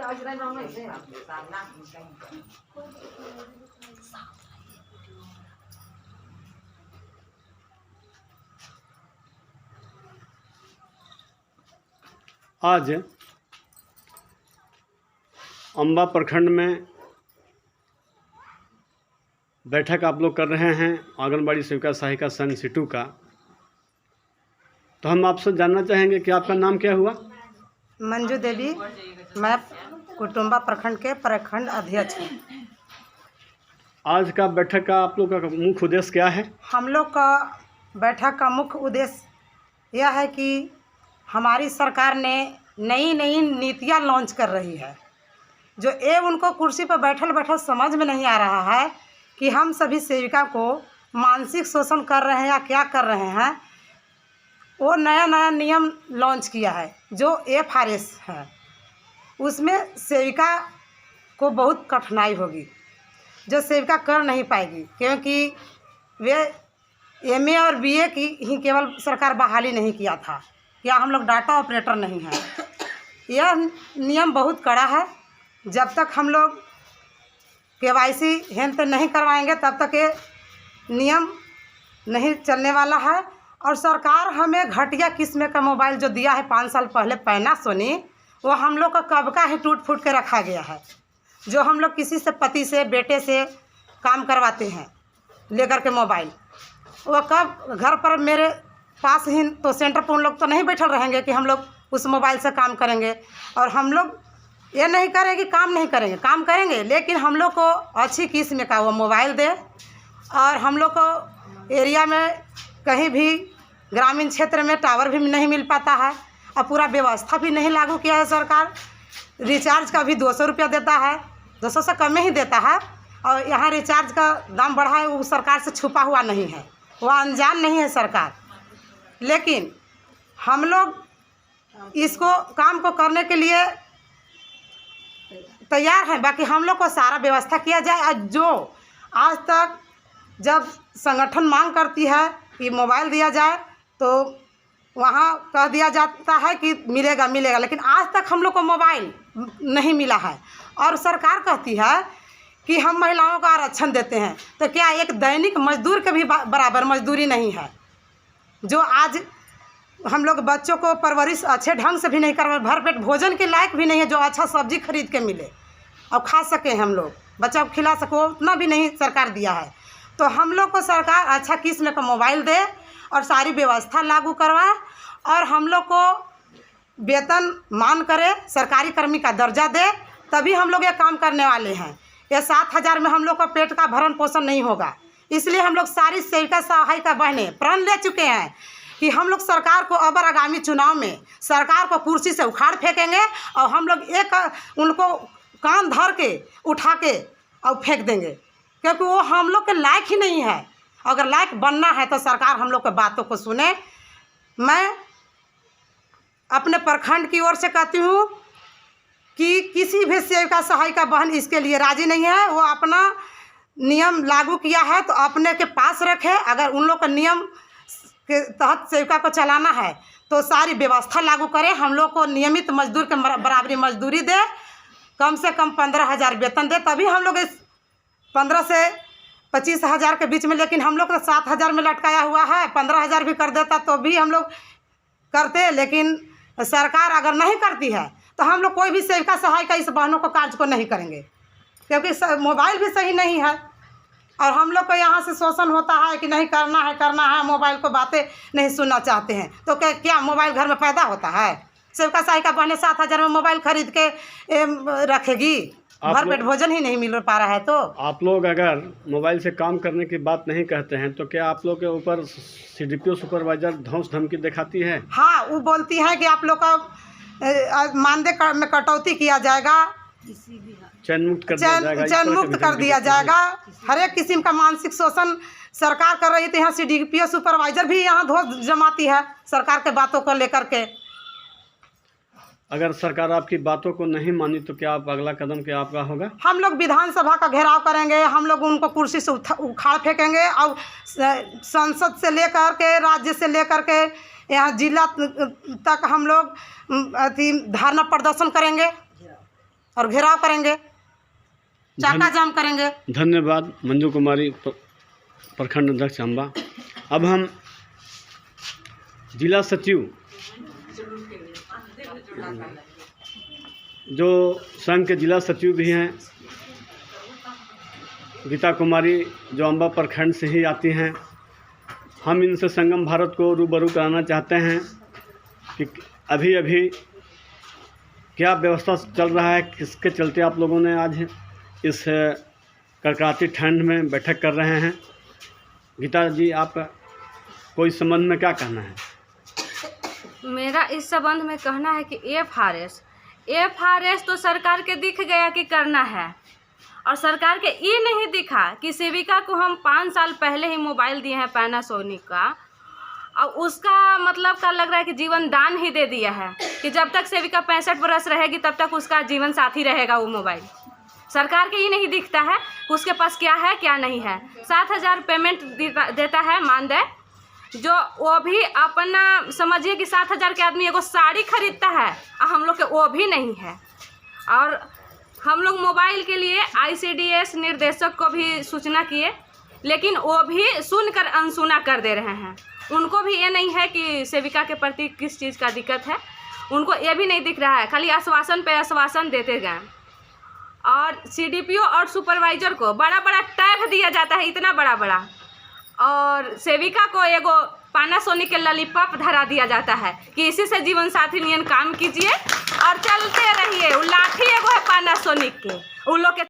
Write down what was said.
आज अम्बा प्रखंड में बैठक आप लोग कर रहे हैं आंगनबाड़ी सेविका सहायिका संघ सिटू का। तो हम आपसे जानना चाहेंगे कि आपका नाम क्या हुआ? मंजू देवी, मैं कुटुंबा प्रखंड के प्रखंड अध्यक्ष हूँ। आज का बैठक का आप लोग का मुख्य उद्देश्य क्या है? हम लोग का बैठक का मुख्य उद्देश्य यह है कि हमारी सरकार ने नई नई नीतियाँ लॉन्च कर रही है, जो उनको कुर्सी पर बैठल बैठल समझ में नहीं आ रहा है कि हम सभी सेविका को मानसिक शोषण कर रहे हैं या क्या कर रहे हैं। वो नया नया नियम लॉन्च किया है जो FRS है, उसमें सेविका को बहुत कठिनाई होगी, जो सेविका कर नहीं पाएगी, क्योंकि वे MA और BA की ही केवल सरकार बहाली नहीं किया था, या हम लोग डाटा ऑपरेटर नहीं हैं। यह नियम बहुत कड़ा है। जब तक हम लोग KYC हेल्थ नहीं करवाएंगे तब तक ये नियम नहीं चलने वाला है। और सरकार हमें घटिया किस्म का मोबाइल जो दिया है 5 साल पहले पैनासोनिक, वो हम लोग का कब का ही टूट फूट के रखा गया है। जो हम लोग किसी से पति से बेटे से काम करवाते हैं लेकर के मोबाइल, वो कब घर पर मेरे पास ही तो सेंटर पर उन लोग तो नहीं बैठल रहेंगे कि हम लोग उस मोबाइल से काम करेंगे। और हम लोग ये नहीं करेंगे, काम नहीं करेंगे, काम करेंगे, लेकिन हम लोग को अच्छी किस्म का वो मोबाइल दे। और हम लोग को एरिया में कहीं भी ग्रामीण क्षेत्र में टावर भी नहीं मिल पाता है, और पूरा व्यवस्था भी नहीं लागू किया है सरकार। रिचार्ज का भी 200 रुपया देता है, 200 से कम ही देता है। और यहाँ रिचार्ज का दाम बढ़ा है, वो सरकार से छुपा हुआ नहीं है, वो अनजान नहीं है सरकार। लेकिन हम लोग इसको काम को करने के लिए तैयार हैं। बाकी हम लोग को सारा व्यवस्था किया जाए। और जो आज तक जब संगठन मांग करती है कि मोबाइल दिया जाए, तो वहाँ कह दिया जाता है कि मिलेगा मिलेगा, लेकिन आज तक हम लोग को मोबाइल नहीं मिला है। और सरकार कहती है कि हम महिलाओं का आरक्षण देते हैं, तो क्या एक दैनिक मजदूर के भी बराबर मजदूरी नहीं है? जो आज हम लोग बच्चों को परवरिश अच्छे ढंग से भी नहीं कर, भरपेट भोजन के लायक भी नहीं है, जो अच्छा सब्जी खरीद के मिले और खा सके, हम लोग बच्चों को खिला सको, उतना भी नहीं सरकार दिया है। तो हम लोग को सरकार अच्छा किस्म का मोबाइल दे और सारी व्यवस्था लागू करवाए, और हम लोग को वेतन मान करे, सरकारी कर्मी का दर्जा दे, तभी हम लोग ये काम करने वाले हैं। ये 7,000 में हम लोग का पेट का भरण पोषण नहीं होगा। इसलिए हम लोग सारी सेविका सहायिका बहनें प्रण ले चुके हैं कि हम लोग सरकार को अबर आगामी चुनाव में सरकार को कुर्सी से उखाड़ फेंकेंगे, और हम लोग एक उनको कान धर के उठा के और फेंक देंगे, क्योंकि वो हम लोग के लायक ही नहीं है। अगर लायक बनना है तो सरकार हम लोग के बातों को सुने। मैं अपने प्रखंड की ओर से कहती हूँ कि किसी भी सेविका सहायिका बहन इसके लिए राजी नहीं है। वो अपना नियम लागू किया है तो अपने के पास रखे। अगर उन लोग का नियम के तहत सेविका को चलाना है तो सारी व्यवस्था लागू करें। हम लोग को नियमित मजदूर के बराबरी मजदूरी दे, कम से कम 15,000 वेतन दे, तभी हम लोग इस 15 से 25,000 के बीच में। लेकिन हम लोग तो 7,000 में लटकाया हुआ है। 15,000 भी कर देता तो भी हम लोग करते, लेकिन सरकार अगर नहीं करती है तो हम लोग कोई भी सेविका सहायिका इस बहनों को कार्य को नहीं करेंगे, क्योंकि मोबाइल भी सही नहीं है। और हम लोग को यहाँ से शोषण होता है कि नहीं करना है, मोबाइल को बातें नहीं सुनना चाहते हैं। तो क्या मोबाइल घर में पैदा होता है? सेविका सहायिका बहने 7,000 में मोबाइल खरीद के रखेगी, भरपेट भोजन ही नहीं मिल पा रहा है। तो आप लोग अगर मोबाइल से काम करने की बात नहीं कहते हैं तो क्या आप लोग के ऊपर CDPO सुपरवाइजर धौंस धमकी दिखाती है? हाँ, वो बोलती है कि आप लोग का मानदेय में कटौती किया जाएगा, चयन मुक्त कर दिया जाएगा। हर एक किस्म का मानसिक शोषण सरकार कर रही थी। यहाँ CDPO सुपरवाइजर भी यहाँ धोस जमाती है सरकार के बातों को लेकर के। अगर सरकार आपकी बातों को नहीं मानी तो क्या आप अगला कदम क्या आपका होगा? हम लोग विधानसभा का घेराव करेंगे, हम लोग उनको कुर्सी से उखाड़ फेंकेंगे, और संसद से लेकर के राज्य से लेकर के यहाँ जिला तक हम लोग धरना प्रदर्शन करेंगे। और घेराव करेंगे, चाका जाम करेंगे। धन्यवाद मंजू कुमारी, प्रखंड अध्यक्ष अम्बा। अब हम जिला सचिव जो संघ के जिला सचिव भी हैं, गीता कुमारी, जो अम्बा प्रखंड से ही आती हैं, हम इनसे संगम भारत को रूबरू कराना चाहते हैं कि अभी अभी क्या व्यवस्था चल रहा है, किसके चलते आप लोगों ने आज इस कड़कड़ाती ठंड में बैठक कर रहे हैं। गीता जी, आप कोई संबंध में क्या कहना है? मेरा इस संबंध में कहना है कि एफआरएस तो सरकार के दिख गया कि करना है, और सरकार के ये नहीं दिखा कि सेविका को हम 5 साल पहले ही मोबाइल दिए हैं पैनासोनिक का, और उसका मतलब का लग रहा है कि जीवन दान ही दे दिया है कि जब तक सेविका 65 वर्ष रहेगी तब तक उसका जीवन साथी रहेगा वो मोबाइल। सरकार के ये नहीं दिखता है कि उसके पास क्या है क्या नहीं है। 7,000 पेमेंट देता है मानदेय, जो वो भी अपना समझिए कि 7,000 के आदमी एगो साड़ी खरीदता है, और हम लोग के वो भी नहीं है। और हम लोग मोबाइल के लिए ICDS निर्देशक को भी सूचना किए, लेकिन वो भी सुनकर अनसुना कर दे रहे हैं। उनको भी ये नहीं है कि सेविका के प्रति किस चीज़ का दिक्कत है, उनको ये भी नहीं दिख रहा है, खाली आश्वासन पे आश्वासन देते गए। और CDPO और सुपरवाइजर को बड़ा बड़ा टैग दिया जाता है, इतना बड़ा बड़ा, और सेविका को एगो पैनासोनिक के लॉलीपॉप धरा दिया जाता है कि इसी से जीवन साथी नियन काम कीजिए और चलते रहिए। वो लाठी एगो है पैनासोनिक के, उन लोग के